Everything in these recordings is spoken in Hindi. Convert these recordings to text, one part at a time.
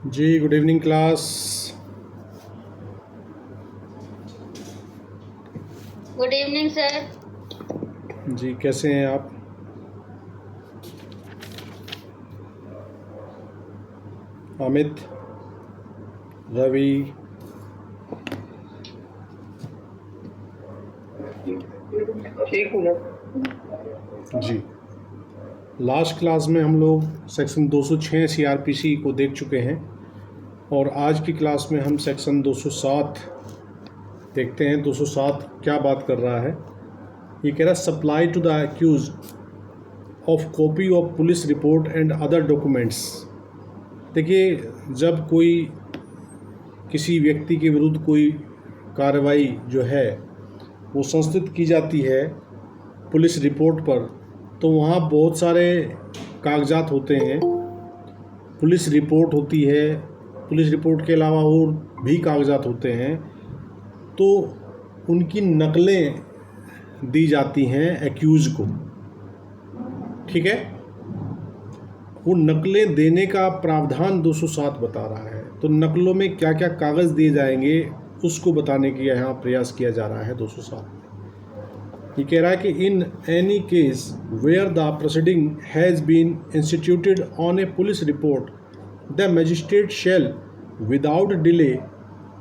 जी good evening class. Good evening sir. जी कैसे हैं आप? अमित, रवि, ठीक हूँ ना। जी लास्ट क्लास में हम लोग सेक्शन 206 सीआरपीसी को देख चुके हैं और आज की क्लास में हम सेक्शन 207 देखते हैं। 207 क्या बात कर रहा है? ये कह रहा है supply to the accused of copy of police report and other documents. देखिए, जब कोई किसी व्यक्ति के विरुद्ध कोई कार्रवाई जो है वो संस्थित की जाती है पुलिस रिपोर्ट पर, तो वहाँ बहुत सारे कागजात होते हैं। पुलिस रिपोर्ट होती है, पुलिस रिपोर्ट के अलावा और भी कागजात होते हैं, तो उनकी नकलें दी जाती हैं एक्यूज को। ठीक है, वो नकलें देने का प्रावधान 207 बता रहा है। तो नकलों में क्या क्या कागज़ दिए जाएंगे उसको बताने की यहाँ प्रयास किया जा रहा है 207। ये कह रहा है कि in any case where the proceeding has been instituted on a police report the magistrate shall without delay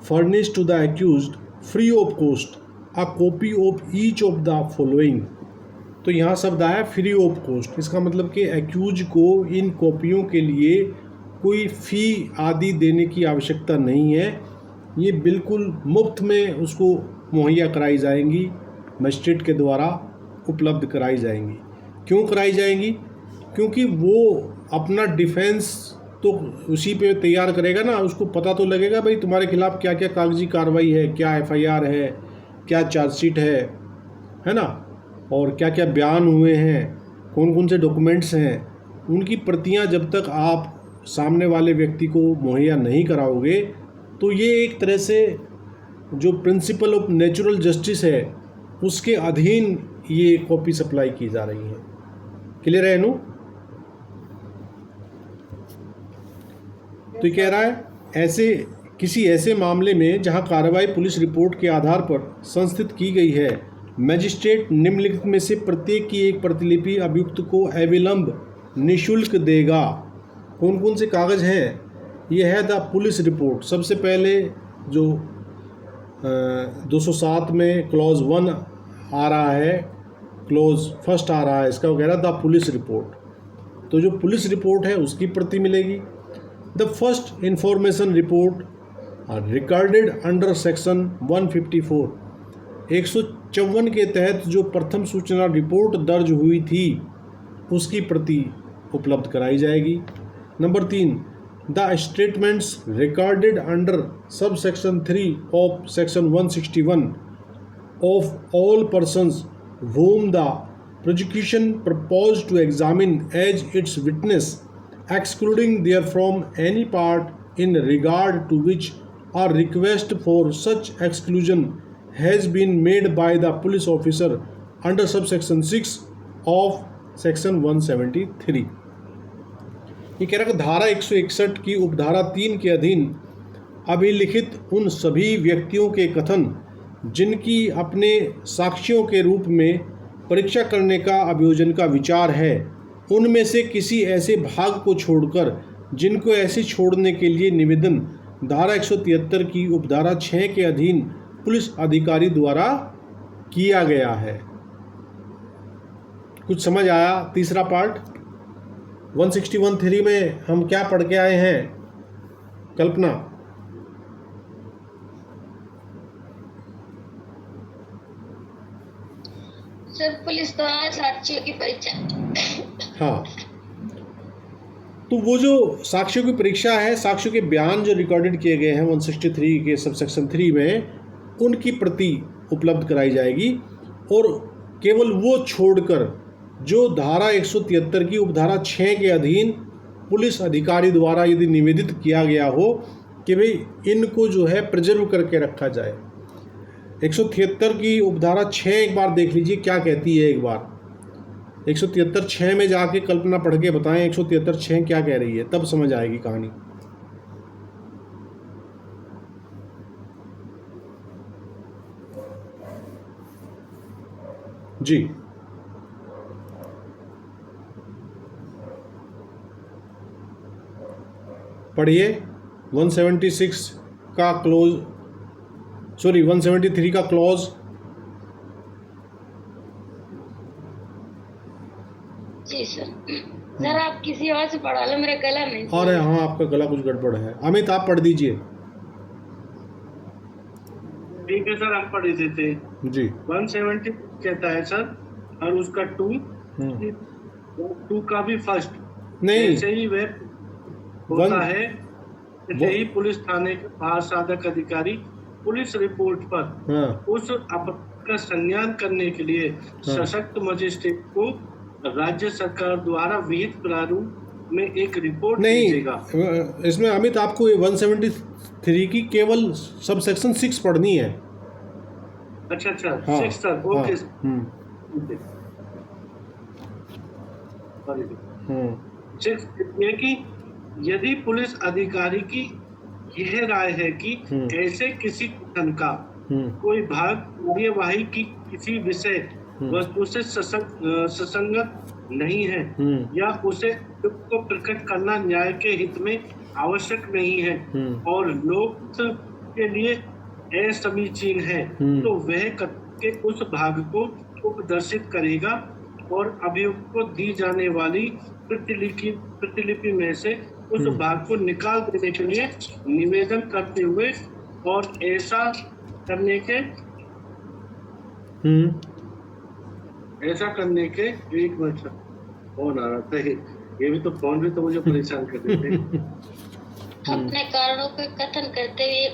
furnish to the accused free of cost a copy of each of the following. तो यहाँ शब्द आया फ्री ऑफ कॉस्ट। इसका मतलब कि एक्यूज को इन कॉपियों के लिए कोई फ़ी आदि देने की आवश्यकता नहीं है, ये बिल्कुल मुफ्त में उसको मुहैया कराई जाएंगी, मजिस्ट्रेट के द्वारा उपलब्ध कराई जाएंगी। क्यों कराई जाएंगी? क्योंकि वो अपना डिफेंस तो उसी पे तैयार करेगा ना, उसको पता तो लगेगा भाई तुम्हारे खिलाफ़ क्या क्या कागजी कार्रवाई है, क्या एफआईआर है, क्या चार्जशीट है ना, और क्या क्या बयान हुए हैं, कौन कौन से डॉक्यूमेंट्स हैं। उनकी प्रतियां जब तक आप सामने वाले व्यक्ति को मुहैया नहीं कराओगे, तो ये एक तरह से जो प्रिंसिपल ऑफ नेचुरल जस्टिस है उसके अधीन ये कॉपी सप्लाई की जा रही है। क्लियर है नु? तो ये कह रहा है किसी ऐसे मामले में जहां कार्रवाई पुलिस रिपोर्ट के आधार पर संस्थित की गई है, मजिस्ट्रेट निम्नलिखित में से प्रत्येक की एक प्रतिलिपि अभियुक्त को अविलंब निःशुल्क देगा। कौन कौन से कागज़ हैं? यह है द पुलिस रिपोर्ट। सबसे पहले जो 207 में क्लॉज 1 आ रहा है, क्लॉज फर्स्ट आ रहा है इसका, वगैरह द पुलिस रिपोर्ट। तो जो पुलिस रिपोर्ट है उसकी प्रति मिलेगी। The first information report recorded under section 154, 154 के तहत जो प्रथम सूचना रिपोर्ट दर्ज हुई थी उसकी प्रति उपलब्ध कराई जाएगी। Number 3, the statements recorded under sub section 3 of section 161 of all persons whom the prosecution proposed to examine as its witness, excluding therefrom any part in regard to which a request for such exclusion has been made by the police officer under subsection 6 of section 173। ये कह रहा है कि धारा 161 की उपधारा 3 के अधीन अभिलिखित उन सभी व्यक्तियों के कथन जिनकी अपने साक्ष्यों के रूप में परीक्षा करने का अभियोजन का विचार है, उनमें से किसी ऐसे भाग को छोड़कर जिनको ऐसे छोड़ने के लिए निवेदन धारा 173 की उपधारा 6 के अधीन पुलिस अधिकारी द्वारा किया गया है। कुछ समझ आया? तीसरा पार्ट 161(3) में हम क्या पढ़ के आए हैं? कल्पना। सर, पुलिस द्वारा साक्ष्यों की परीक्षा। हाँ, तो वो जो साक्ष्यों की परीक्षा है, साक्ष्यों के बयान जो रिकॉर्डेड किए गए हैं 163 के सबसेक्शन 3 में, उनकी प्रति उपलब्ध कराई जाएगी। और केवल वो छोड़कर जो धारा 173 की उपधारा 6 के अधीन पुलिस अधिकारी द्वारा यदि निवेदित किया गया हो कि भाई इनको जो है प्रिजर्व करके रखा जाए। 173 की उपधारा 6 एक बार देख लीजिए क्या कहती है। एक बार 173(6) में जाके कल्पना पढ़ के बताएं 173(6) क्या कह रही है, तब समझ आएगी कहानी। जी, पढ़िए 176 का क्लोज, सॉरी 173 का क्लॉज। जी सर। सर आप किसी और से पढ़ा लो, मेरा गला नहीं सही अरे है। हाँ, आपका गला कुछ गड़बड़ है। अमित आप पढ़ दीजिए। ठीक है सर, हम पढ़ ही देते हैं। जी। 170 कहता है सर, और उसका 2 का भी फर्स्ट, नहीं, जैसे ही वह होता वन- है जैसे ही पुलिस थाने के बाहर साधक अधिकारी पुलिस रिपोर्ट पर हाँ उस अपराध का संज्ञान करने के लिए सशक्त मजिस्ट्रेट को राज्य सरकार द्वारा विहित प्रारूप में एक रिपोर्ट नहीं, भेजेगा। इसमें अमित आपको ये 173 की केवल सब सेक्शन 6 पढ़नी है। अच्छा, हाँ, 6 सर, हाँ, ओके। हम्म, 6 ये कि यदि पुलिस अधिकारी की यह राय है कि ऐसे किसी कथन का कोई भाग कार्यवाही की किसी विषय वस्तु से ससंगत नहीं है या उसे को प्रकट करना न्याय के हित में आवश्यक नहीं है और लोक के लिए असमीचीन है, तो वह कथन के उस भाग को उपदर्शित करेगा और अभियुक्त को दी जाने वाली प्रतिलिपि में से उस भाग को निकाल देने के लिए निवेदन करते हुए और ऐसा करने के एक मिनट फोन आ रहा था, ये भी तो फोन भी तो मुझे परेशान कर देते हैं। अपने कारणों को कथन करते हुए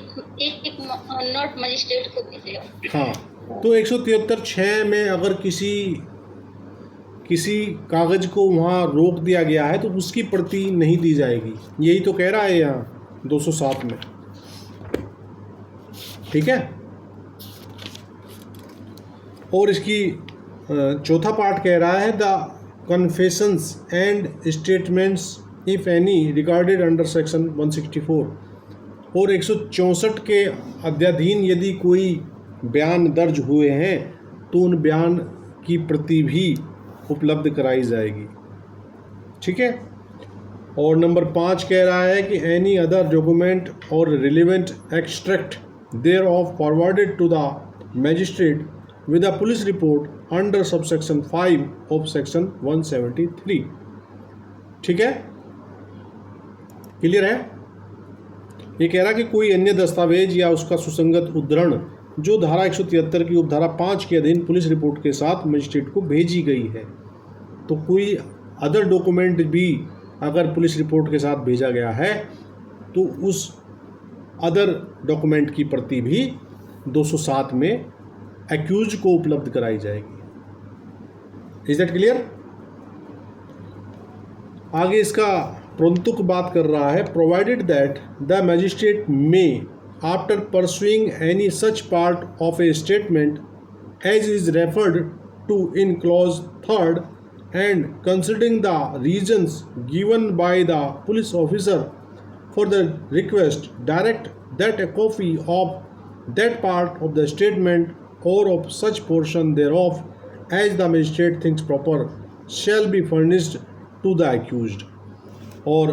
एक नोट मजिस्ट्रेट को भेजेगा। हाँ, तो 173(6) में अगर किसी कागज को वहाँ रोक दिया गया है तो उसकी प्रति नहीं दी जाएगी, यही तो कह रहा है यहाँ 207 में। ठीक है। और इसकी चौथा पार्ट कह रहा है the confessions and statements if any recorded under section 164। और 164 के अध्याधीन यदि कोई बयान दर्ज हुए हैं तो उन बयान की प्रति भी उपलब्ध कराई जाएगी। ठीक है। और नंबर 5 कह रहा है कि एनी अदर डॉक्यूमेंट और relevant extract there of forwarded to the magistrate with a police report under subsection 5 of section 173। ठीक है, क्लियर है। ये कह रहा कि कोई अन्य दस्तावेज या उसका सुसंगत उद्धरण जो धारा 173 की उपधारा 5 के अधीन पुलिस रिपोर्ट के साथ मजिस्ट्रेट को भेजी गई है, तो कोई अदर डॉक्यूमेंट भी अगर पुलिस रिपोर्ट के साथ भेजा गया है तो उस अदर डॉक्यूमेंट की प्रति भी 207 में एक्यूज को उपलब्ध कराई जाएगी। Is that clear. आगे इसका प्रंतुक बात कर रहा है, provided that the magistrate may after perusing any such part of a statement as is referred to in clause 3rd and considering the reasons given by the police officer for the request, direct that a copy of that part of the statement or of such portion thereof as the magistrate thinks proper shall be furnished to the accused। और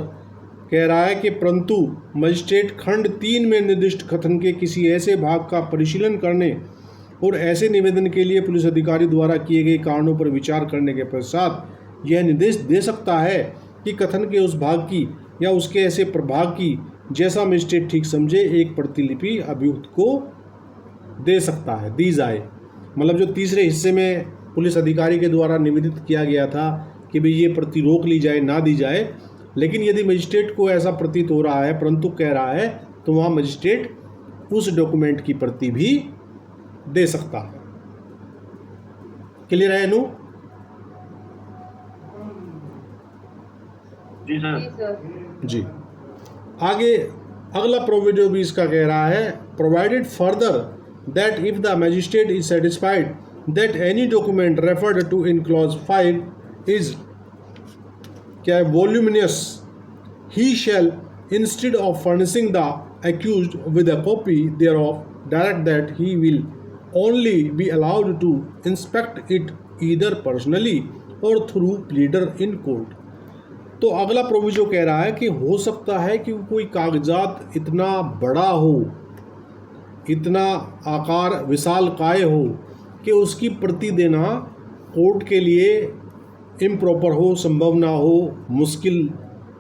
कह रहा है कि परंतु मजिस्ट्रेट खंड 3 में निर्दिष्ट कथन के किसी ऐसे भाग का परिशीलन करने और ऐसे निवेदन के लिए पुलिस अधिकारी द्वारा किए गए कारणों पर विचार करने के पश्चात यह निर्देश दे सकता है कि कथन के उस भाग की या उसके ऐसे प्रभाग की जैसा मजिस्ट्रेट ठीक समझे एक प्रतिलिपि अभियुक्त को दे सकता है, दी जाए। मतलब जो तीसरे हिस्से में पुलिस अधिकारी के द्वारा निवेदित किया गया था कि भाई ये प्रति रोक ली जाए ना दी जाए, लेकिन यदि मजिस्ट्रेट को ऐसा प्रतीत हो रहा है, परंतु कह रहा है, तो वहाँ मजिस्ट्रेट उस डॉक्यूमेंट की प्रति भी दे सकता है। क्लियर है अनु। जी सर। जी, आगे अगला प्रोविजो भी इसका कह रहा है, provided further that if the magistrate is satisfied that any document referred to in clause 5 is क्या है voluminous, he shall instead of furnishing the accused with a copy thereof direct that he will only be allowed to inspect it either personally और थ्रू प्लीडर इन कोर्ट। तो अगला प्रोविजो कह रहा है कि हो सकता है कि कोई कागजात इतना बड़ा हो, इतना आकार विशाल काय हो कि उसकी प्रति देना कोर्ट के लिए इम्प्रॉपर हो, संभव ना हो, मुश्किल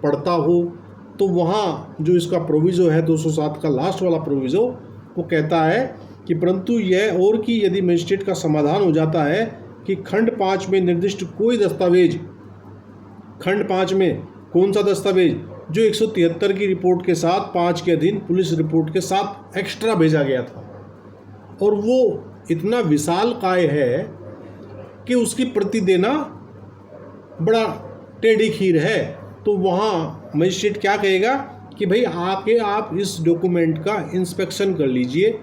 पड़ता हो। तो वहाँ जो इसका प्रोविज़ो है 207 का लास्ट वाला प्रोविज़ो वो कहता है कि परंतु यह और कि यदि मजिस्ट्रेट का समाधान हो जाता है कि खंड 5 में निर्दिष्ट कोई दस्तावेज, खंड 5 में कौन सा दस्तावेज, जो 173 की रिपोर्ट के साथ 5 के अधीन पुलिस रिपोर्ट के साथ एक्स्ट्रा भेजा गया था और वो इतना विशाल काय है कि उसकी प्रति देना बड़ा टेढ़ी खीर है, तो वहाँ मजिस्ट्रेट क्या कहेगा कि भाई आके आप इस डॉक्यूमेंट का इंस्पेक्शन कर लीजिए,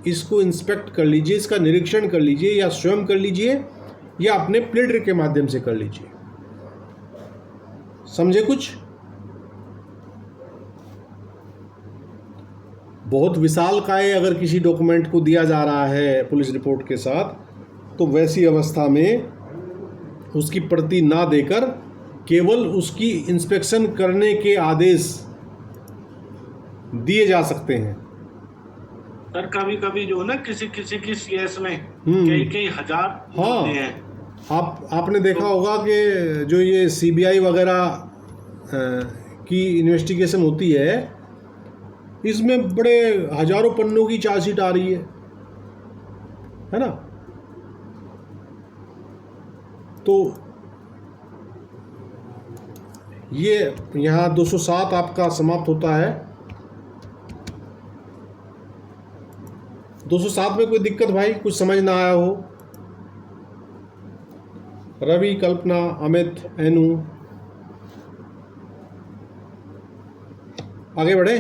इसको इंस्पेक्ट कर लीजिए, इसका निरीक्षण कर लीजिए, या स्वयं कर लीजिए या अपने प्लीडर के माध्यम से कर लीजिए। समझे कुछ? बहुत विशाल काय अगर किसी डॉक्यूमेंट को दिया जा रहा है पुलिस रिपोर्ट के साथ, तो वैसी अवस्था में उसकी प्रति ना देकर केवल उसकी इंस्पेक्शन करने के आदेश दिए जा सकते हैं। सर कभी कभी जो ना किसी किसी की सीएस में कई हजार होते हैं। आपने देखा होगा कि जो ये सीबीआई वगैरह की इन्वेस्टिगेशन होती है, इसमें बड़े हजारों पन्नों की चार्जशीट आ रही है ना। तो ये यहाँ 207 आपका समाप्त होता है। 207 में कोई दिक्कत भाई, कुछ समझ ना आया हो? रवि, कल्पना, अमित, एनु, आगे बढ़े।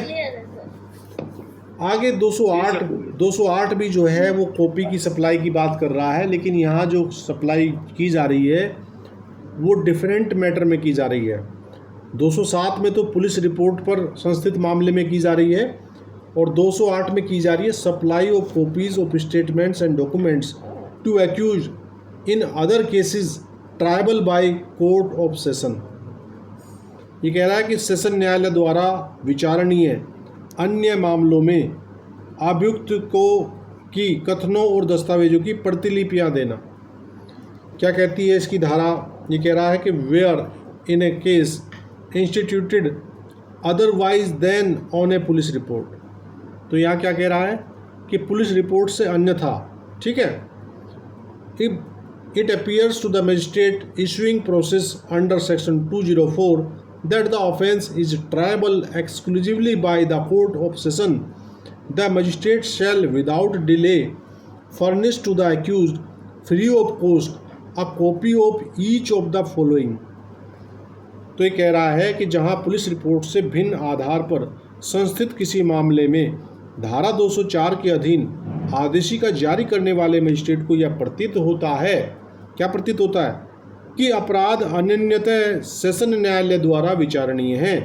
आगे 208 भी जो है वो कॉपी की सप्लाई की बात कर रहा है, लेकिन यहाँ जो सप्लाई की जा रही है वो डिफरेंट मैटर में की जा रही है। 207 में तो पुलिस रिपोर्ट पर संस्थित मामले में की जा रही है और 208 में की जा रही है supply of copies of statements and documents to accused in other cases triable by court of session. ये कह रहा है कि सेशन न्यायालय द्वारा विचारणीय अन्य मामलों में अभियुक्त को की कथनों और दस्तावेजों की प्रतिलिपियां देना। क्या कहती है इसकी धारा? ये कह रहा है कि where in a case instituted otherwise than on a police report. तो यहाँ क्या कह रहा है कि पुलिस रिपोर्ट से अन्यथा, ठीक है, it appears to the magistrate issuing process under section 204 that the offence is triable exclusively by the court of session, the magistrate shall without delay furnish to the accused free of cost a copy of each of the following। तो ये कह रहा है कि जहां पुलिस रिपोर्ट से भिन्न आधार पर संस्थित किसी मामले में धारा 204 के अधीन आदेशिका जारी करने वाले मजिस्ट्रेट को यह प्रतीत होता है, क्या प्रतीत होता है, कि अपराध अन्यतः सेशन न्यायालय द्वारा विचारणीय है,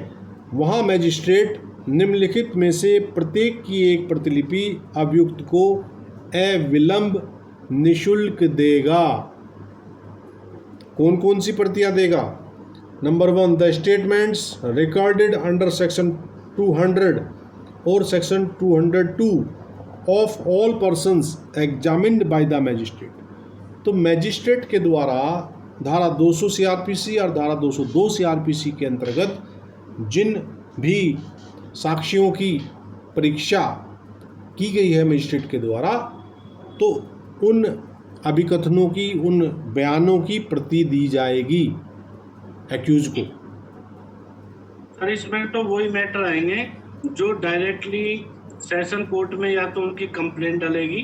वहाँ मजिस्ट्रेट निम्नलिखित में से प्रत्येक की एक प्रतिलिपि अभियुक्त को अविलंब निशुल्क देगा। कौन कौन सी प्रतियां देगा? Number 1, the statements recorded under section 200 और section 202 of all persons examined by the magistrate. तो मैजिस्ट्रेट के द्वारा धारा 200 सीआरपीसी और धारा 202 सीआरपीसी के अंतर्गत जिन भी साक्ष्यों की परीक्षा की गई है मजिस्ट्रेट के द्वारा, तो उन अभिकथनों की, उन बयानों की प्रति दी जाएगी एक्यूज को। सर इसमें तो वही मैटर आएंगे जो डायरेक्टली सेशन कोर्ट में या तो उनकी कंप्लेंट डलेगी,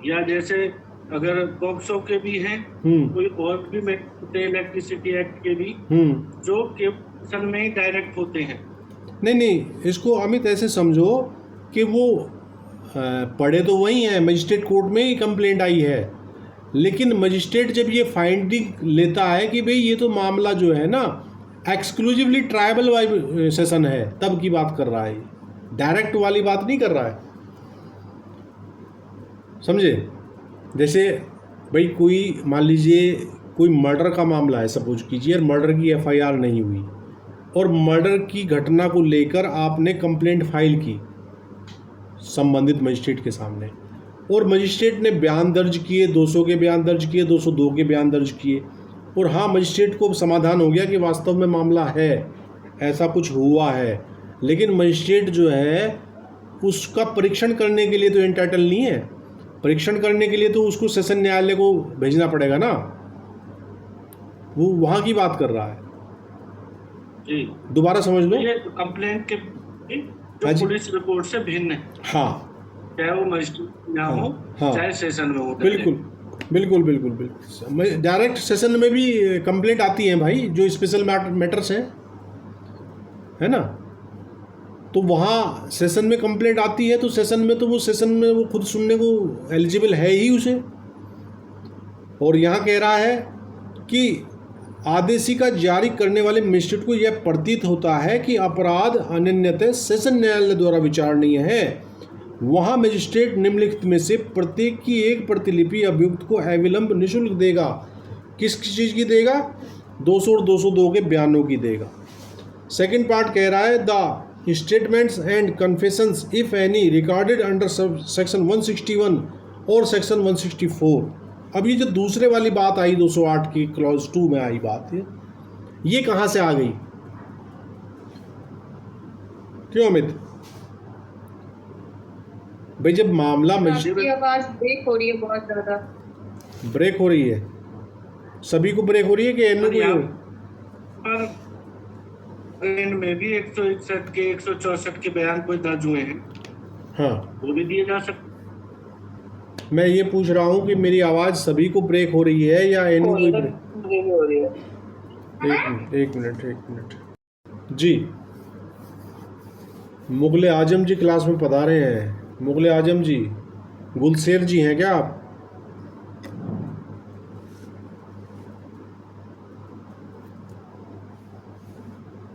या जैसे अगर पॉक्सो के भी हैं, कोई और भी इलेक्ट्रिसिटी एक्ट के भी, जो के सेशन में ही डायरेक्ट होते हैं। नहीं, इसको अमित ऐसे समझो कि वो पढ़े तो वही हैं, मजिस्ट्रेट कोर्ट में ही कंप्लेंट आई है, लेकिन मजिस्ट्रेट जब ये फाइंडिंग लेता है कि भाई ये तो मामला जो है ना एक्सक्लूसिवली ट्राइबल वाइज सेशन है, तब की बात कर रहा है, डायरेक्ट वाली बात नहीं कर रहा है। समझे? जैसे भाई कोई मान लीजिए कोई मर्डर का मामला है, सपोज कीजिए, मर्डर की एफआईआर नहीं हुई और मर्डर की घटना को लेकर आपने कंप्लेंट फाइल की संबंधित मजिस्ट्रेट के सामने और मजिस्ट्रेट ने बयान दर्ज किए, 200 के बयान दर्ज किए, 202 के बयान दर्ज किए और हाँ, मजिस्ट्रेट को समाधान हो गया कि वास्तव में मामला है, ऐसा कुछ हुआ है, लेकिन मजिस्ट्रेट जो है उसका परीक्षण करने के लिए तो एंटाइटल नहीं है। परीक्षण करने के लिए तो उसको सेशन न्यायालय को भेजना पड़ेगा ना, वो वहाँ की बात कर रहा है। जी, दोबारा समझ लो। ये कंप्लेंट के जो पुलिस रिपोर्ट से भिन्न है, हाँ, चाहे वो मजिस्ट्रेट ना हो, हाँ, चाहे सेशन में हो। बिल्कुल बिल्कुल बिल्कुल बिल्कुल। डायरेक्ट सेशन में भी कंप्लेंट आती है भाई, जो स्पेशल मैटर्स हैं, है ना, तो वहाँ सेशन में कंप्लेंट आती है तो सेशन में तो वो सेशन में वो खुद सुनने को एलिजिबल है ही उसे। और यहाँ कह रहा है कि आदेशिका जारी करने वाले मजिस्ट्रेट को यह प्रतीत होता है कि अपराध अन्यतः सेशन न्यायालय द्वारा विचारणीय है, वहाँ मजिस्ट्रेट निम्नलिखित में से प्रत्येक की एक प्रतिलिपि अभियुक्त को अविलंब निःशुल्क देगा। किस चीज़ की देगा? 200 और 202 के बयानों की देगा। सेकंड पार्ट कह रहा है the statements and confessions if any recorded under section 161 और सेक्शन 164। अब ये जो दूसरे वाली बात आई 208 की क्लॉज 2 में आई बात है, ये कहाँ से आ गई? क्यों अमित भाई? जब मामला आपकी आवाज ब्रेक हो रही है, बहुत ज्यादा ब्रेक हो रही है, सभी को ब्रेक हो रही है कि एनओ को? में भी 161 के 164 के बयान कोई दर्ज हुए हैं, हाँ, वो भी दिए जा सकते। मैं ये पूछ रहा हूँ कि मेरी आवाज़ सभी को ब्रेक हो रही है या एनओ को हो रही है? एक मिनट जी। मुगले आजम जी क्लास में पधारे हैं। मुगले आजम जी, गुलशेर जी हैं क्या आप?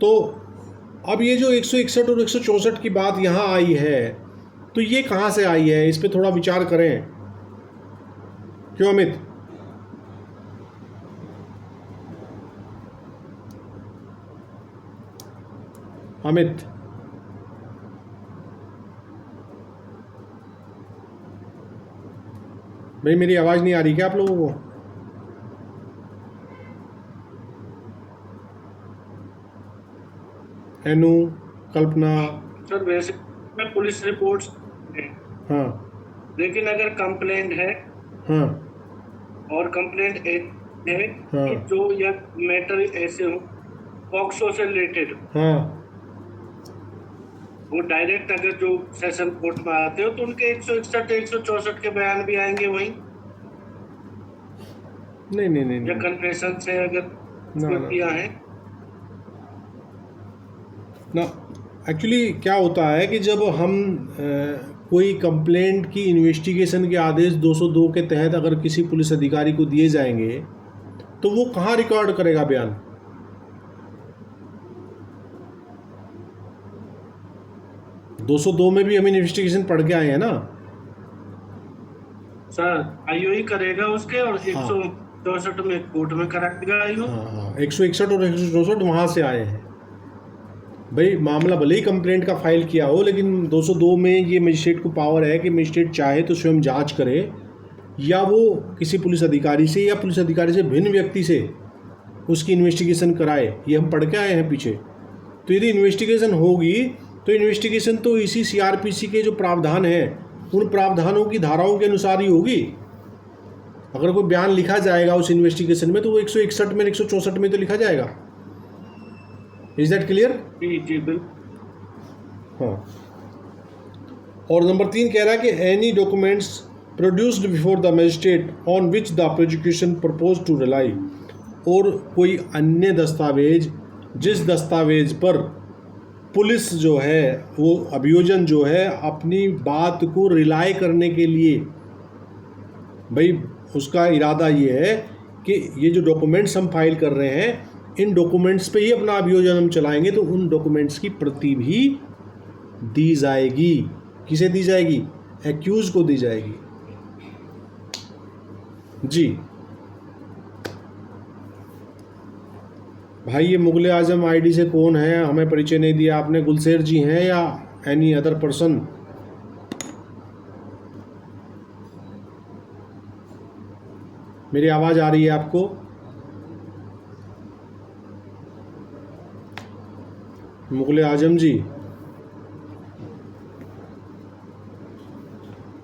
तो अब ये जो 161 और 164 की बात यहाँ आई है, तो ये कहाँ से आई है? इस पे थोड़ा विचार करें। क्यों अमित? अमित भाई, मेरी आवाज़ नहीं आ रही क्या आप लोगों को? एनु, कल्पना? सर वैसे में पुलिस रिपोर्ट्स है, हाँ, लेकिन अगर कंप्लेंट है, हाँ, और कंप्लेंट है हाँ, कि जो या मैटर ऐसे हो पॉक्सो से रिलेटेड, हाँ, वो डायरेक्ट अगर जो सेशन कोर्ट में आते हो तो उनके 161 164 के बयान भी आएंगे वहीं। नहीं या कन्फेशन से अगर किया है ना। एक्चुअली क्या होता है कि जब हम कोई कंप्लेंट की इन्वेस्टिगेशन के आदेश 202 के तहत अगर किसी पुलिस अधिकारी को दिए जाएंगे तो वो कहाँ रिकॉर्ड करेगा बयान? दो 202 में भी हम इन्वेस्टिगेशन पढ़ के आए हैं ना सर, आईओ ही करेगा उसके, और 164 में कोर्ट में कराएगा आईओ। हाँ, 161 और 164 वहाँ से आए हैं भाई। मामला भले ही कंप्लेंट का फाइल किया हो, लेकिन 202 में ये मजिस्ट्रेट को पावर है कि मजिस्ट्रेट चाहे तो स्वयं जांच करे या वो किसी पुलिस अधिकारी से या पुलिस अधिकारी से भिन्न व्यक्ति से उसकी इन्वेस्टिगेशन कराए। ये हम पढ़ के आए हैं पीछे। तो यदि इन्वेस्टिगेशन होगी तो इन्वेस्टिगेशन तो इसी सीआरपीसी के जो प्रावधान हैं उन प्रावधानों की धाराओं के अनुसार ही होगी। अगर कोई बयान लिखा जाएगा उस इन्वेस्टिगेशन में तो वो 161 में 164 में तो लिखा जाएगा। Is that clear? जी बिल्कुल। हाँ। और नंबर 3 कह रहा है कि any documents produced before the magistrate on which the prosecution propose to rely, और कोई अन्य दस्तावेज जिस दस्तावेज पर पुलिस जो है वो अभियोजन जो है अपनी बात को रिलाई करने के लिए, भाई उसका इरादा ये है कि ये जो डॉक्यूमेंट्स हम फाइल कर रहे हैं इन डॉक्यूमेंट्स पे ही अपना अभियोजन हम चलाएंगे, तो उन डॉक्यूमेंट्स की प्रति भी दी जाएगी। किसे दी जाएगी? एक्यूज को दी जाएगी जी। भाई ये मुगल आजम आईडी से कौन है, हमें परिचय नहीं दिया आपने। गुलशेर जी हैं या एनी अदर पर्सन? मेरी आवाज़ आ रही है आपको? मुगल आजम जी,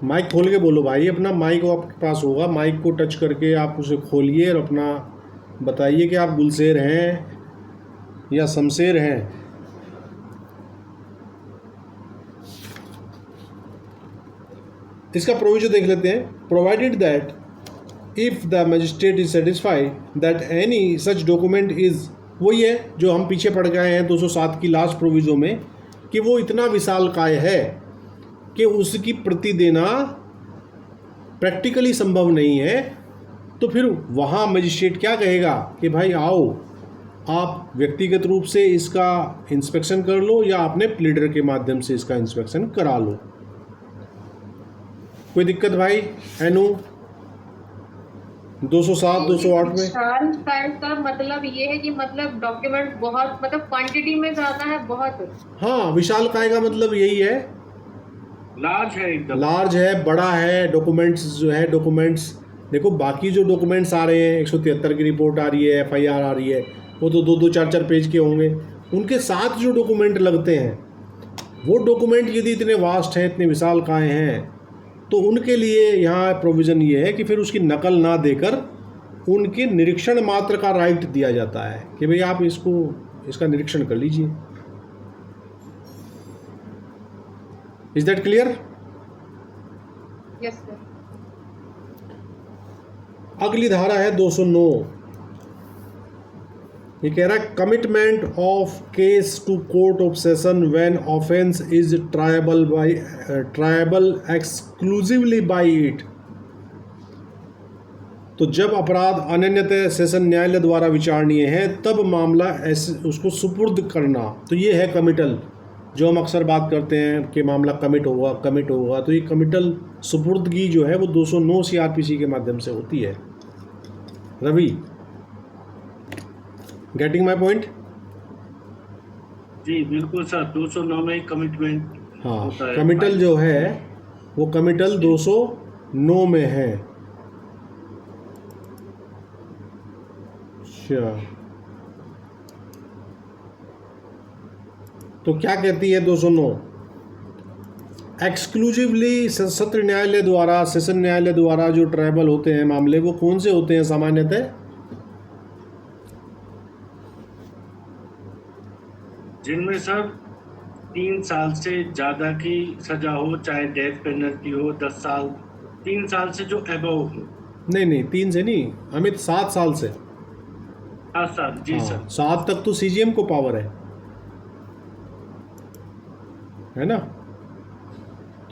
माइक खोल के बोलो भाई अपना। माइक आपके पास होगा, माइक को टच करके आप उसे खोलिए और अपना बताइए कि आप गुलशेर हैं या शमशेर हैं। इसका प्रोविजन देख लेते हैं। Provided that if the magistrate is satisfied that any such document is, वही है जो हम पीछे पड़ गए हैं 207 की लास्ट प्रोविजो में, कि वो इतना विशालकाय है कि उसकी प्रति देना प्रैक्टिकली संभव नहीं है, तो फिर वहाँ मजिस्ट्रेट क्या कहेगा कि भाई आओ आप व्यक्तिगत रूप से इसका इंस्पेक्शन कर लो या अपने प्लीडर के माध्यम से इसका इंस्पेक्शन करा लो। कोई दिक्कत भाई? एनु 207 208 में विशाल काय का मतलब ये है कि मतलब डॉक्यूमेंट बहुत, मतलब क्वांटिटी में ज्यादा है बहुत। हाँ, विशाल काय का मतलब यही है, लार्ज है, एकदम लार्ज है, बड़ा है। डॉक्यूमेंट्स जो है, डॉक्यूमेंट्स देखो, बाकी जो डॉक्यूमेंट्स आ रहे हैं 173 की रिपोर्ट आ रही है, FIR आ रही है, वो तो 2-2 4-4 पेज के होंगे। उनके साथ जो डॉक्यूमेंट लगते हैं, वो डॉक्यूमेंट यदि इतने वास्ट हैं, इतने विशाल काय हैं, तो उनके लिए यहाँ प्रोविज़न ये है कि फिर उसकी नकल ना देकर उनके निरीक्षण मात्र का राइट दिया जाता है कि भाई आप इसका निरीक्षण कर लीजिए। Is that clear? Yes sir. अगली धारा है 209। ये कह रहा है commitment of case to court of session when offence is triable exclusively by it. तो जब अपराध अनन्यतः सेशन न्यायालय द्वारा विचारणीय है तब मामला ऐसे उसको सुपुर्द करना, तो ये है कमिटल, जो हम अक्सर बात करते हैं कि मामला कमिट होगा। तो ये कमिटल सुपुर्दगी जो है वो 209 CRPC के माध्यम से होती है। Ravi, getting my point? जी बिल्कुल सर, 209 में कमिटमेंट हाँ, होता है। कमिटल जो है वो कमिटल 209 में है। अच्छा, तो क्या कहती है 209? एक्सक्लूसिवली सत्र न्यायालय द्वारा, सेशन न्यायालय द्वारा जो ट्रायबल होते हैं मामले, वो कौन से होते हैं सामान्यतः? जिनमें सर 3 साल से ज्यादा की सजा हो, चाहे डेथ पेनल्टी हो, 10 साल, 3 साल से जो एबव हो। नहीं 3 से नहीं अमित, 7 साल से। 7 साल, जी हाँ, सर। 7 तक तो CGM को पावर है ना?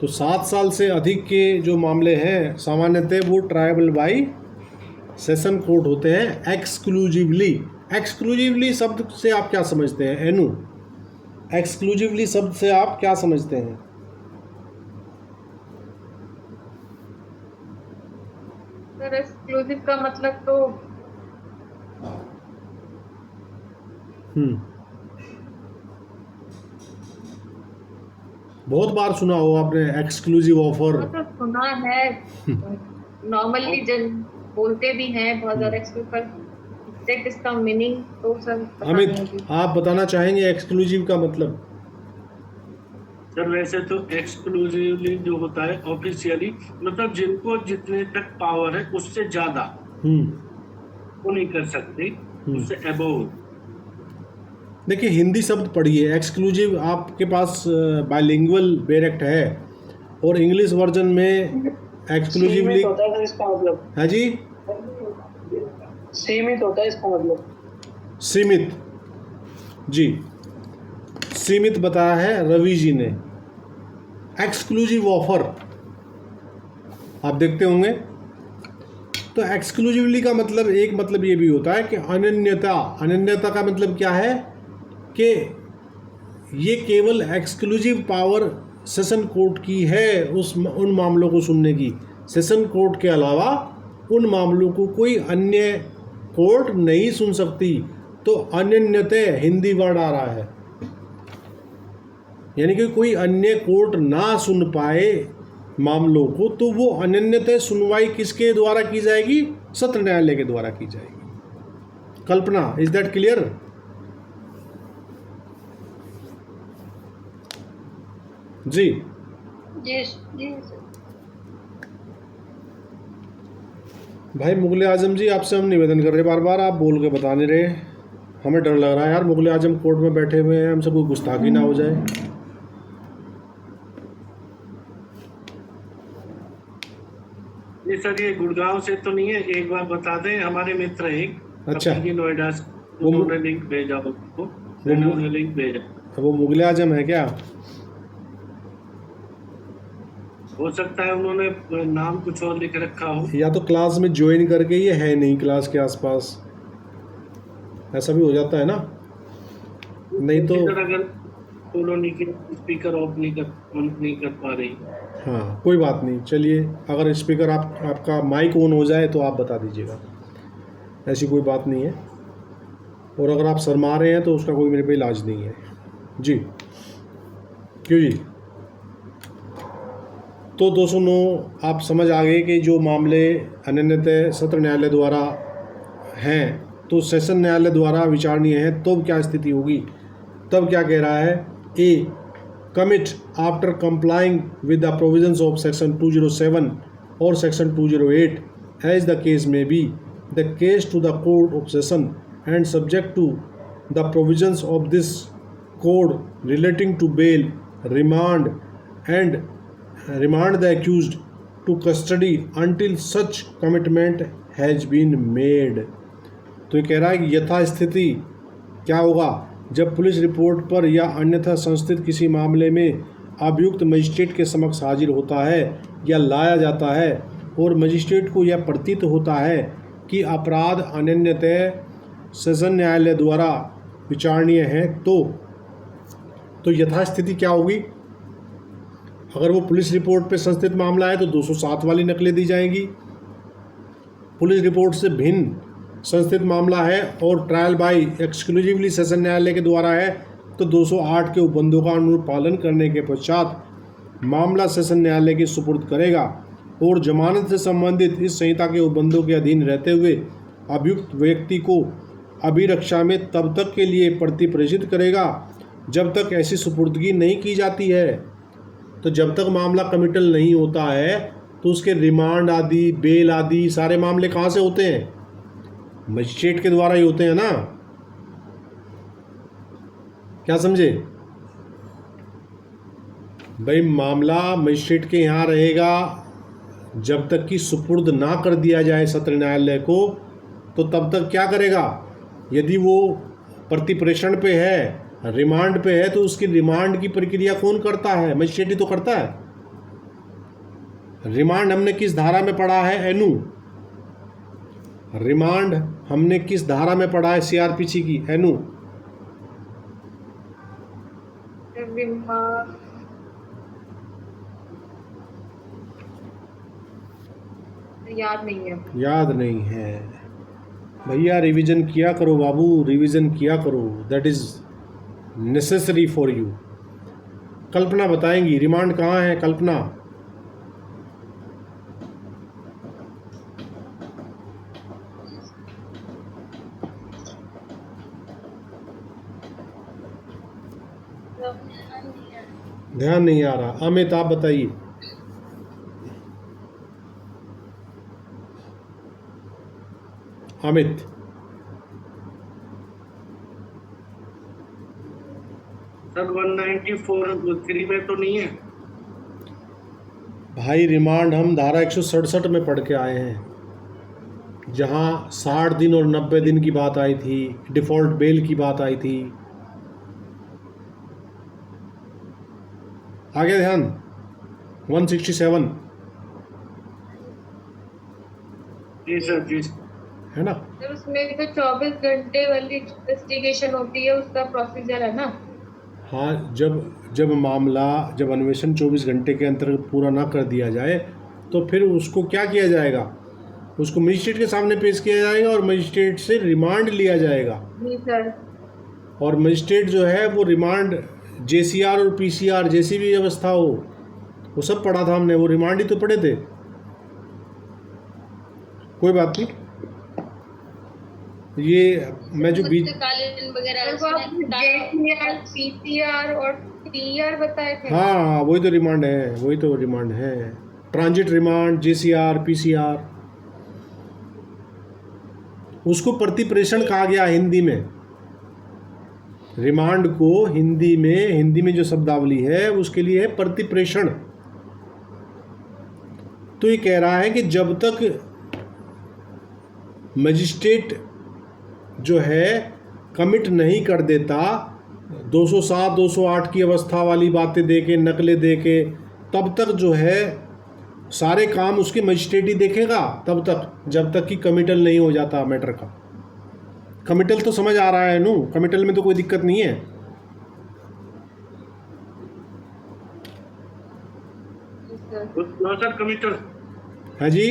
तो 7 साल से अधिक के जो मामले हैं सामान्यतः वो ट्रायबल बाई सेशन कोर्ट होते हैं एक्सक्लूसिवली। एक्सक्लूसिवली शब्द से आप क्या समझते हैं एनु? एक्सक्लूसिवली शब्द से आप क्या समझते हैं? सर एक्सक्लूसिव का मतलब तो बहुत बार सुना हो आपने एक्सक्लूसिव ऑफर। मतलब सुना है, नॉर्मली जन बोलते भी हैं बहुत ज्यादा एक्सक्लूसिव, पर एग्जैक्ट इसका मीनिंग तो सर पता नहीं अमित, है। आप बताना चाहेंगे एक्सक्लूसिव का मतलब? सर वैसे तो एक्सक्लूसिवली जो होता है ऑफिशियली, मतलब जिनको जितने तक पावर है उससे ज्यादा वो नहीं कर सकते, उससे एबव। देखिए, हिंदी शब्द पढ़िए। एक्सक्लूसिव आपके पास बाइलिंगुअल बेरेक्ट है, और इंग्लिश वर्जन में एक्सक्लूसिवली होता है इसका मतलब है जी, सीमित होता है इसका मतलब। सीमित जी, सीमित बताया है रवि जी ने। एक्सक्लूसिव ऑफर आप देखते होंगे। तो एक्सक्लूसिवली का मतलब, एक मतलब ये भी होता है कि अनन्यता। अनन्यता का मतलब क्या है कि ये केवल एक्सक्लूसिव पावर सेशन कोर्ट की है उन मामलों को सुनने की। सेशन कोर्ट के अलावा उन मामलों को कोई अन्य कोर्ट नहीं सुन सकती। तो अनन्यतः हिंदी वर्ड आ रहा है, यानी कि कोई अन्य कोर्ट ना सुन पाए मामलों को, तो वो अनन्यतः सुनवाई किसके द्वारा की जाएगी? सत्र न्यायालय के द्वारा की जाएगी। Kalpana, is that clear? जी जी जी सर। भाई मुगल आजम जी, आपसे हम निवेदन कर रहे हैं, बार बार आप बोल के बता नहीं रहे, हमें डर लग रहा है यार, मुगल आजम कोर्ट में बैठे हुए हैं, हमसे कोई गुस्ताखी ना हो जाए। नहीं सर, ये गुड़गांव से तो नहीं है, एक बार बता दें, हमारे मित्र एक अच्छा, नोएडा से, वो उन्होंने लिंक भेजा उसको, मैंने उन्हें लिंक भेजा। वो मुगल आजम है क्या? हो सकता है उन्होंने नाम कुछ और लिख रखा हो। या तो क्लास में ज्वाइन करके ये है नहीं क्लास के आसपास, ऐसा भी हो जाता है ना। नहीं तो अगर कॉलोनी के स्पीकर ऑफ नहीं कर पा रही। हाँ, कोई बात नहीं, चलिए, अगर स्पीकर आपका माइक ऑन हो जाए तो आप बता दीजिएगा, ऐसी कोई बात नहीं है। और अगर आप शर्मा रहे हैं तो उसका कोई मेरे पे इलाज नहीं है जी। क्यों जी? तो 209 आप समझ आ गए कि जो मामले अनन्यतः सत्र न्यायालय द्वारा हैं तो सेशन न्यायालय द्वारा विचारणीय हैं, तो क्या स्थिति होगी? तब क्या कह रहा है? A, commit after complying with the provisions of section 207 और section 208 as the case may be the case to the court of session and subject to the provisions of this code relating to bail, remand and remand the accused to custody until such commitment has been made। तो ये कह रहा है कि यथास्थिति क्या होगा? जब पुलिस रिपोर्ट पर या अन्यथा संस्थित किसी मामले में अभियुक्त मजिस्ट्रेट के समक्ष हाजिर होता है या लाया जाता है और मजिस्ट्रेट को यह प्रतीत होता है कि अपराध अनन्यतः सेशन न्यायालय द्वारा विचारणीय है, तो यथास्थिति क्या होगी? अगर वो पुलिस रिपोर्ट पे संस्थित मामला है तो 207 वाली नकलें दी जाएंगी। पुलिस रिपोर्ट से भिन्न संस्थित मामला है और ट्रायल बाय एक्सक्लूसिवली सेशन न्यायालय के द्वारा है तो 208 के उपबंधों का अनुरूप पालन करने के पश्चात मामला सेशन न्यायालय के सुपुर्द करेगा और जमानत से संबंधित इस संहिता के उपबंधों के अधीन रहते हुए अभियुक्त व्यक्ति को अभिरक्षा में तब तक के लिए प्रति प्रेषित करेगा जब तक ऐसी सुपुर्दगी नहीं की जाती है। तो जब तक मामला कमिटल नहीं होता है तो उसके रिमांड आदि, बेल आदि सारे मामले कहाँ से होते हैं? मजिस्ट्रेट के द्वारा ही होते हैं ना। क्या समझे भाई? मामला मजिस्ट्रेट के यहाँ रहेगा जब तक कि सुपुर्द ना कर दिया जाए सत्र न्यायालय को, तो तब तक क्या करेगा? यदि वो प्रतिप्रेषण पे है, रिमांड पे है, तो उसकी रिमांड की प्रक्रिया कौन करता है? मजिस्ट्रेट ही तो करता है। रिमांड हमने किस धारा में पढ़ा है? एनू रिमांड हमने किस धारा में पढ़ा है? सीआरपीसी की एनू। याद नहीं है। याद नहीं है भैया, रिवीजन किया करो बाबू, रिवीजन किया करो, that is necessary for you. Kalpana बताएंगी रिमांड कहाँ है? कल्पना, ध्यान नहीं आ रहा। अमित आप बताइए। अमित, सर 194(3) में तो नहीं है भाई। रिमांड हम धारा 167 में पढ़ के आए हैं, जहाँ 60 दिन और 90 दिन की बात आई थी, डिफ़ॉल्ट बेल की बात आई थी। आगे ध्यान 167 जी सर, जी है ना। सर उसमें तो 24 घंटे वाली इन्वेस्टिगेशन होती है, उसका प्रोसीजर है ना। हाँ, जब मामला, जब अन्वेषण 24 घंटे के अंतर्गत पूरा ना कर दिया जाए तो फिर उसको क्या किया जाएगा? उसको मजिस्ट्रेट के सामने पेश किया जाएगा और मजिस्ट्रेट से रिमांड लिया जाएगा। जी सर। और मजिस्ट्रेट जो है वो रिमांड JCR और PCR जैसी भी व्यवस्था हो, वो सब पढ़ा था हमने, वो रिमांड ही तो पढ़े थे। कोई बात नहीं, ये मैं जो बीच पुस्तकालय वगैरह सर, वो आपने JCR, PCR और TR बताए थे। हाँ वही तो रिमांड है, वही तो रिमांड है, ट्रांजिट रिमांड, JCR, PCR, उसको प्रतिप्रेषण कहा गया हिंदी में। रिमांड को हिंदी में जो शब्दावली है उसके लिए है प्रतिप्रेषण। तो ये कह रहा है कि जब तक मजिस्ट्रेट जो है कमिट नहीं कर देता, 207 208 की अवस्था वाली बातें दे के, नकलें दे के, तब तक जो है सारे काम उसके मजिस्ट्रेट ही देखेगा, तब तक जब तक कि कमिटल नहीं हो जाता मैटर का। कमिटल तो समझ आ रहा है नू, कमिटल में तो कोई दिक्कत नहीं है। सर कमिटल हाँ जी,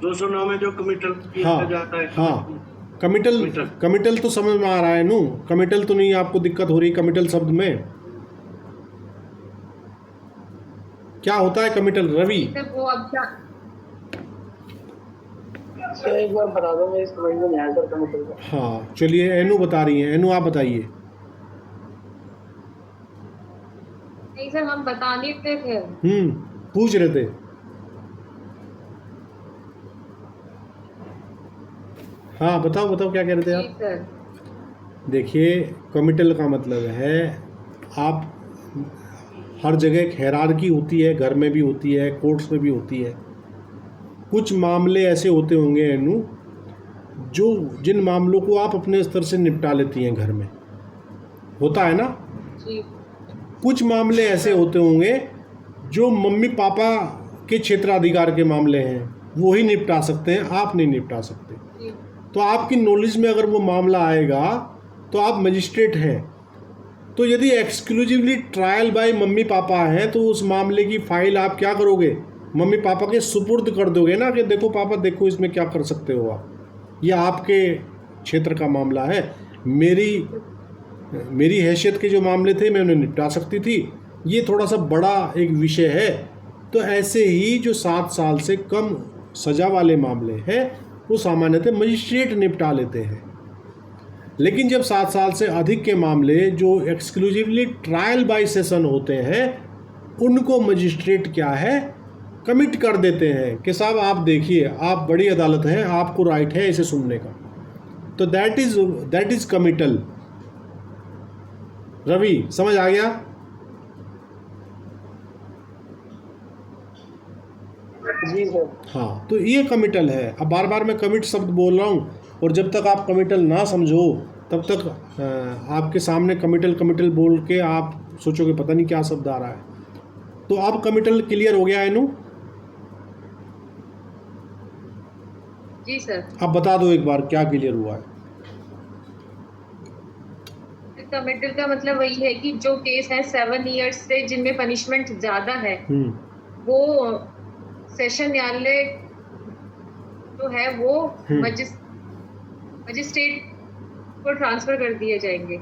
209 में जो कमिटल किया जाता है। हाँ कमिटल तो समझ में आ रहा है नू, कमिटल तो नहीं आपको दिक्कत हो रही। कमिटल शब्द में क्या होता है कमिटल रवि? वो अब सर एक बार बता दो, मेरी समझ में नहीं आया सर कमिटल का। हाँ चलिए, एनू बता रही हैं, एनू आप बताइए। नहीं सर, हम बता नहीं थे। पूछ रहे थे। हाँ बताओ क्या कह रहे थे आप? सर देखिए, कमिटल का मतलब है आप हर जगह एक हायरार्की होती है, घर में भी होती है, कोर्ट्स में भी होती है। कुछ मामले ऐसे होते होंगे एनू, जो जिन मामलों को आप अपने स्तर से निपटा लेती हैं घर में, होता है ना। जी। कुछ मामले ऐसे होते होंगे जो मम्मी पापा के क्षेत्राधिकार के मामले हैं, वो ही निपटा सकते हैं, आप नहीं निपटा सकते। जी। तो आपकी नॉलेज में अगर वो मामला आएगा तो आप मजिस्ट्रेट हैं, तो यदि exclusively trial by mummy papa हैं तो उस मामले की फाइल आप क्या करोगे? मम्मी पापा के सुपुर्द कर दोगे ना, कि देखो पापा, देखो इसमें क्या कर सकते हो आप, यह आपके क्षेत्र का मामला है। मेरी हैसियत के जो मामले थे मैं उन्हें निपटा सकती थी, ये थोड़ा सा बड़ा एक विषय है। तो ऐसे ही जो 7 साल से कम सज़ा वाले मामले हैं वो सामान्यतः मजिस्ट्रेट निपटा लेते हैं। लेकिन जब 7 साल से अधिक के मामले जो एक्सक्लूसिवली ट्रायल बाय सेशन होते हैं, उनको मजिस्ट्रेट क्या है, कमिट कर देते हैं कि साहब आप देखिए, आप बड़ी अदालत हैं, आपको राइट है इसे सुनने का। तो दैट इज कमिटल। रवि समझ आ गया? जी सर। हाँ, तो ये कमिटल है। अब बार बार मैं कमिट शब्द बोल रहा हूँ, और जब तक आप कमिटल ना समझो तब तक आपके सामने कमिटल बोल के आप सोचोगे पता नहीं क्या शब्द आ रहा है। तो अब कमिटल क्लियर हो गया है नू? जी सर। अब बता दो एक बार क्या क्लियर हुआ है। कमिटल का मतलब वही है कि जो केस है 7 इयर्स से जिनमें पनिशमेंट ज्यादा है, वो सेशन न्यायालय जो है वो मजिस्ट्रेट को ट्रांसफर कर दिए जाएंगे।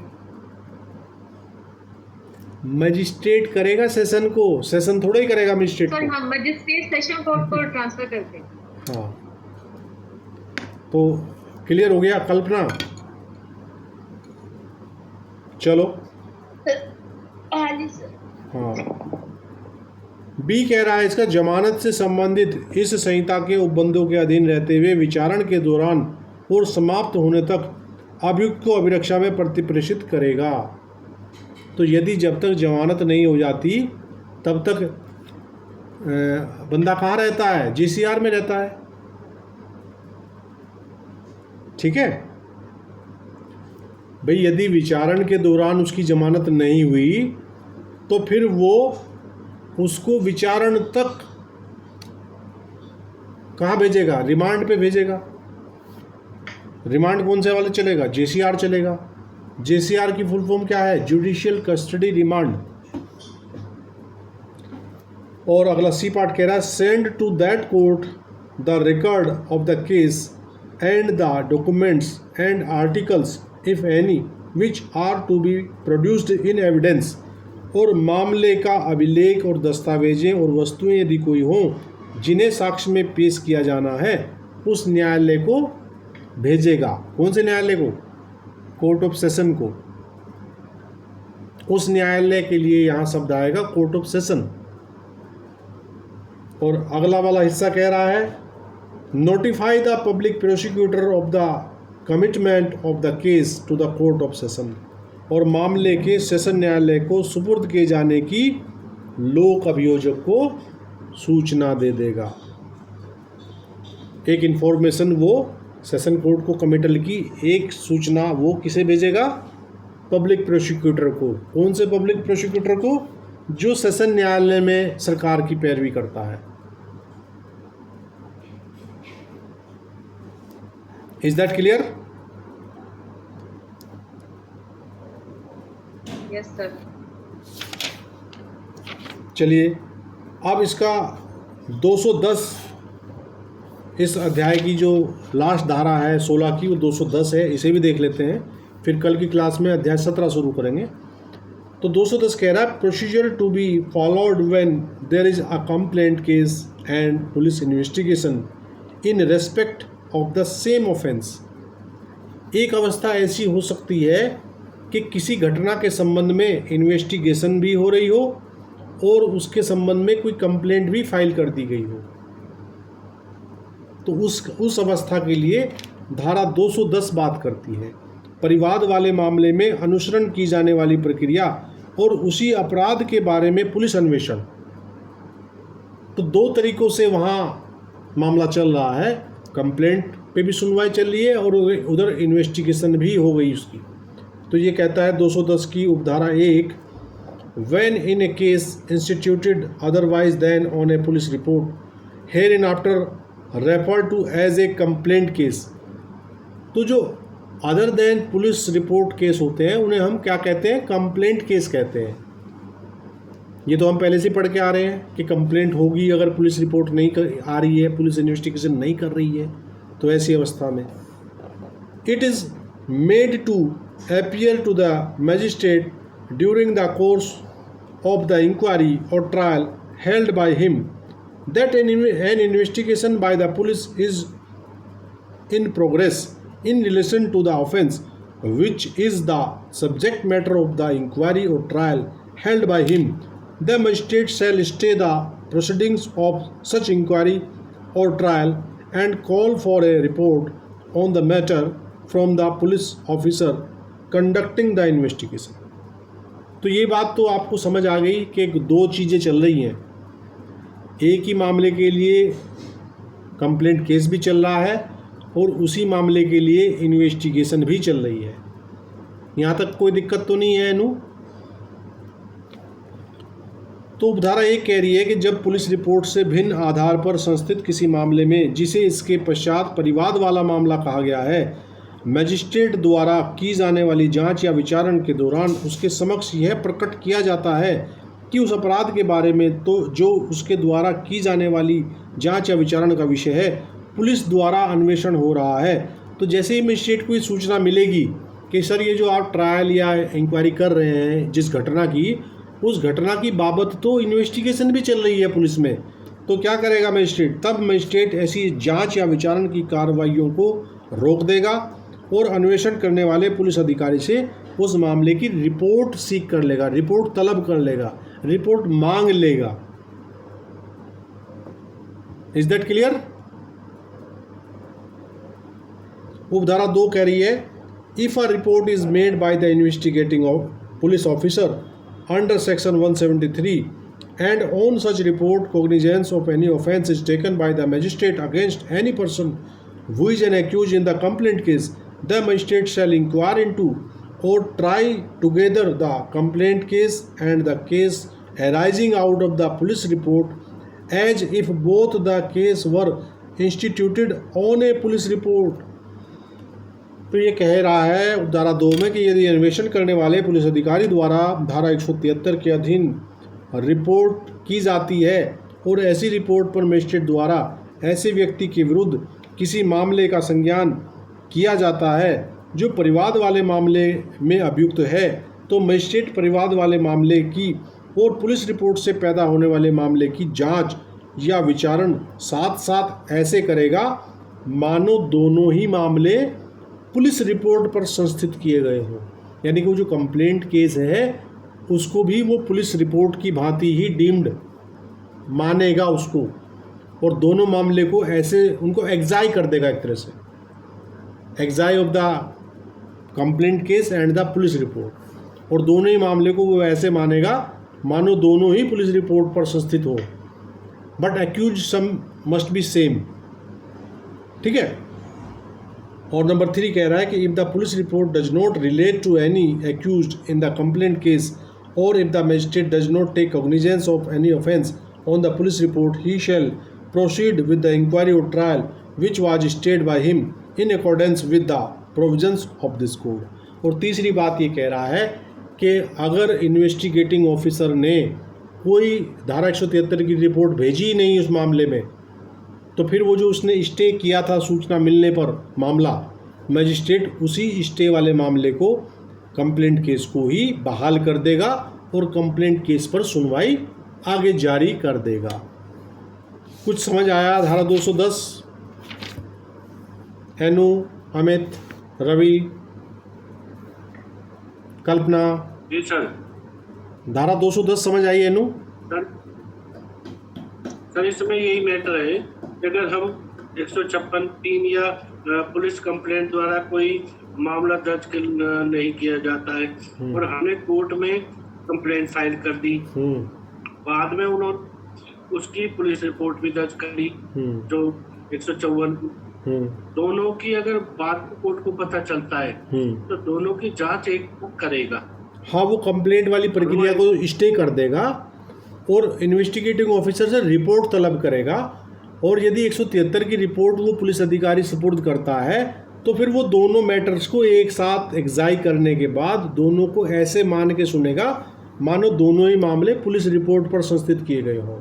मजिस्ट्रेट करेगा सेशन को, सेशन थोड़ा ही करेगा मजिस्ट्रेट सर को। हाँ, मजिस्ट्रेट सेशन कोर्ट को ट्रांसफर करते हैं। हाँ, तो क्लियर हो गया कल्पना? चलो। हाँ, बी कह रहा है इसका जमानत से संबंधित इस संहिता के उपबंधों के अधीन रहते हुए विचारण के दौरान और समाप्त होने तक अभियुक्त को अभिरक्षा में प्रतिप्रेषित करेगा। तो यदि जब तक जमानत नहीं हो जाती तब तक बंदा कहाँ रहता है? JCR में रहता है। ठीक है भाई, यदि विचारण के दौरान उसकी जमानत नहीं हुई तो फिर वो उसको विचारण तक कहाँ भेजेगा? रिमांड पे भेजेगा। रिमांड कौन से वाले चलेगा? JCR चलेगा। JCR की फुल फॉर्म क्या है? Judicial custody remand. और अगला सी पार्ट कह रहा है send to that court the record of the case and the documents and articles if any which are to be produced in evidence, और मामले का अभिलेख और दस्तावेजें और वस्तुएं यदि कोई हों जिन्हें साक्ष्य में पेश किया जाना है उस न्यायालय को भेजेगा। कौन से न्यायालय को? कोर्ट ऑफ सेशन को। उस न्यायालय के लिए यहाँ शब्द आएगा कोर्ट ऑफ सेशन। और अगला वाला हिस्सा कह रहा है notify the public prosecutor of the commitment of the case to the court of session, और मामले के सेशन न्यायालय को सुपुर्द किए जाने की लोक अभियोजक को सूचना दे देगा। एक इन्फॉर्मेशन वो सेशन कोर्ट को कमिटल की एक सूचना वो किसे भेजेगा? पब्लिक प्रोसिक्यूटर को। कौन से पब्लिक प्रोसिक्यूटर को? जो सेशन न्यायालय में सरकार की पैरवी करता है। Is that clear? Yes sir. चलिए अब इसका 210 इस अध्याय की जो लास्ट धारा है 16 की वो 210 है, इसे भी देख लेते हैं, फिर कल की क्लास में अध्याय 17 शुरू करेंगे। तो 210 कह रहा है procedure to be followed when there is a complaint case and police investigation in respect of the same offence. एक अवस्था ऐसी हो सकती है कि किसी घटना के संबंध में इन्वेस्टिगेशन भी हो रही हो और उसके संबंध में कोई कंप्लेंट भी फाइल कर दी गई हो, तो उस अवस्था के लिए धारा 210 बात करती है। परिवाद वाले मामले में अनुसरण की जाने वाली प्रक्रिया और उसी अपराध के बारे में पुलिस अन्वेषण। तो दो तरीकों से वहाँ मामला चल रहा है, कंप्लेंट पे भी सुनवाई चल रही है और उधर इन्वेस्टिगेशन भी हो गई उसकी। तो ये कहता है 210 की उपधारा 1 when in a case instituted otherwise than on a police report hereinafter referred to as a complaint case। तो जो other than police report case होते हैं उन्हें हम क्या कहते हैं? कंप्लेंट केस कहते हैं। ये तो हम पहले से पढ़ के आ रहे हैं कि कंप्लेंट होगी अगर पुलिस रिपोर्ट नहीं आ रही है, पुलिस इन्वेस्टिगेशन नहीं कर रही है, तो ऐसी अवस्था में it is made to appear to the magistrate during the course of the inquiry or trial held by him that an investigation by the police is in progress in relation to the offence which is the subject matter of the inquiry or trial held by him. The magistrate shall stay the proceedings of such inquiry or trial and call for a report on the matter from the police officer conducting the investigation. तो ये बात तो आपको समझ आ गई कि दो चीज़ें चल रही हैं। एक ही मामले के लिए कंप्लेंट केस भी चल रहा है और उसी मामले के लिए इन्वेस्टिगेशन भी चल रही है। यहाँ तक कोई दिक्कत तो नहीं है अनु? तो उपधारा 1 कह रही है कि जब पुलिस रिपोर्ट से भिन्न आधार पर संस्थित किसी मामले में जिसे इसके पश्चात परिवाद वाला मामला कहा गया है, मजिस्ट्रेट द्वारा की जाने वाली जांच या विचारण के दौरान उसके समक्ष यह प्रकट किया जाता है कि उस अपराध के बारे में तो जो उसके द्वारा की जाने वाली जांच या विचारण का विषय है पुलिस द्वारा अन्वेषण हो रहा है। तो जैसे ही मजिस्ट्रेट को ये सूचना मिलेगी कि सर ये जो आप ट्रायल या इंक्वायरी कर रहे हैं जिस घटना की, उस घटना की बाबत तो इन्वेस्टिगेशन भी चल रही है पुलिस में, तो क्या करेगा मजिस्ट्रेट? तब मजिस्ट्रेट ऐसी जाँच या विचारण की कार्रवाइयों को रोक देगा और अन्वेषण करने वाले पुलिस अधिकारी से उस मामले की रिपोर्ट सीख कर लेगा, रिपोर्ट तलब कर लेगा, रिपोर्ट मांग लेगा। Is that clear? उपधारा 2 कह रही है if a report is made by the investigating police officer under section 173 and on such report cognizance of any offence is taken by the magistrate against any person who is an accused in the complaint case, the magistrate shall inquire into or try together the complaint case and the case arising out of the police report as if both the case were instituted on a police report। तो ये कह रहा है धारा 2 में कि यदि अन्वेषण करने वाले पुलिस अधिकारी द्वारा धारा 173 के अधीन रिपोर्ट की जाती है और ऐसी रिपोर्ट पर मजिस्ट्रेट द्वारा ऐसे व्यक्ति के विरुद्ध किसी मामले का संज्ञान किया जाता है जो परिवाद वाले मामले में अभियुक्त है, तो मजिस्ट्रेट परिवाद वाले मामले की और पुलिस रिपोर्ट से पैदा होने वाले मामले की जांच या विचारण साथ साथ ऐसे करेगा मानो दोनों ही मामले पुलिस रिपोर्ट पर संस्थित किए गए हों। यानी कि वो जो कंप्लेंट केस है उसको भी वो पुलिस रिपोर्ट की भांति ही डीम्ड मानेगा उसको, और दोनों मामले को ऐसे उनको एग्जाई कर देगा, एक तरह से एग्जाई of the complaint case and the police report, और दोनों ही मामले को वो ऐसे मानेगा मानो दोनों ही पुलिस रिपोर्ट पर संस्थित हो, but accuse some must be same. ठीक है। और नंबर 3 कह रहा है कि if the police report does not relate to any accused in the complaint case और if the magistrate does not take cognizance of any offence on the police report he shall proceed with the inquiry और trial which was stayed by him in accordance with the provisions of this code. और तीसरी बात ये कह रहा है कि अगर इन्वेस्टिगेटिंग ऑफिसर ने कोई धारा 173 की रिपोर्ट भेजी ही नहीं उस मामले में, तो फिर वो जो उसने स्टे किया था सूचना मिलने पर मामला, मजिस्ट्रेट उसी स्टे वाले मामले को कंप्लेंट केस को ही बहाल कर देगा और कंप्लेंट केस पर सुनवाई आगे जारी कर देगा। कुछ समझ आया? धारा 210 एनु, अमित, रवि, कल्पना? जी सर। धारा 210 समझ आई एनु? सर इसमें यही मैटर है कि अगर हम 156(3) या पुलिस कंप्लेंट द्वारा कोई मामला दर्ज नहीं किया जाता है और हमने कोर्ट में कंप्लेंट फाइल कर दी, बाद में उन्होंने उसकी पुलिस रिपोर्ट भी दर्ज कर ली जो 154, दोनों की अगर बात को कोर्ट को पता चलता है तो दोनों की जांच एक करेगा। हाँ, वो कंप्लेंट वाली प्रक्रिया को स्टे कर देगा और इन्वेस्टिगेटिंग ऑफिसर से रिपोर्ट तलब करेगा, और यदि 173 की रिपोर्ट वो पुलिस अधिकारी सुपुर्द करता है तो फिर वो दोनों मैटर्स को एक साथ एग्जाई करने के बाद दोनों को ऐसे मान के सुनेगा मानो दोनों ही मामले पुलिस रिपोर्ट पर संस्थित किए गए हों।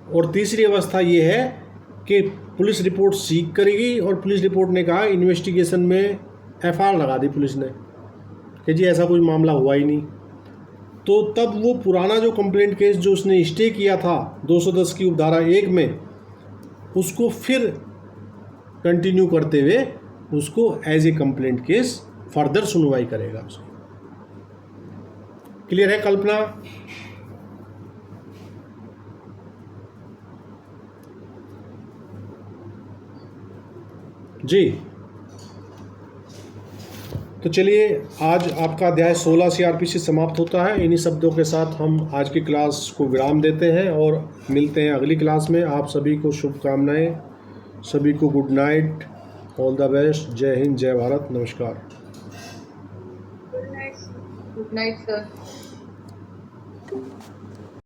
और तीसरी अवस्था ये है कि पुलिस रिपोर्ट सीख करेगी और पुलिस रिपोर्ट ने कहा इन्वेस्टिगेशन में FIR लगा दी पुलिस ने कि जी ऐसा कोई मामला हुआ ही नहीं, तो तब वो पुराना जो कंप्लेंट केस जो उसने स्टे किया था 210 की उपधारा 1 में, उसको फिर कंटिन्यू करते हुए उसको as a complaint case further सुनवाई करेगा उसकी। क्लियर है कल्पना? जी, तो चलिए आज आपका अध्याय 16 CRPC समाप्त होता है। इन्हीं शब्दों के साथ हम आज की क्लास को विराम देते हैं और मिलते हैं अगली क्लास में। आप सभी को शुभकामनाएं, सभी को good night, all the best. जय हिंद, जय भारत, नमस्कार। Good night sir.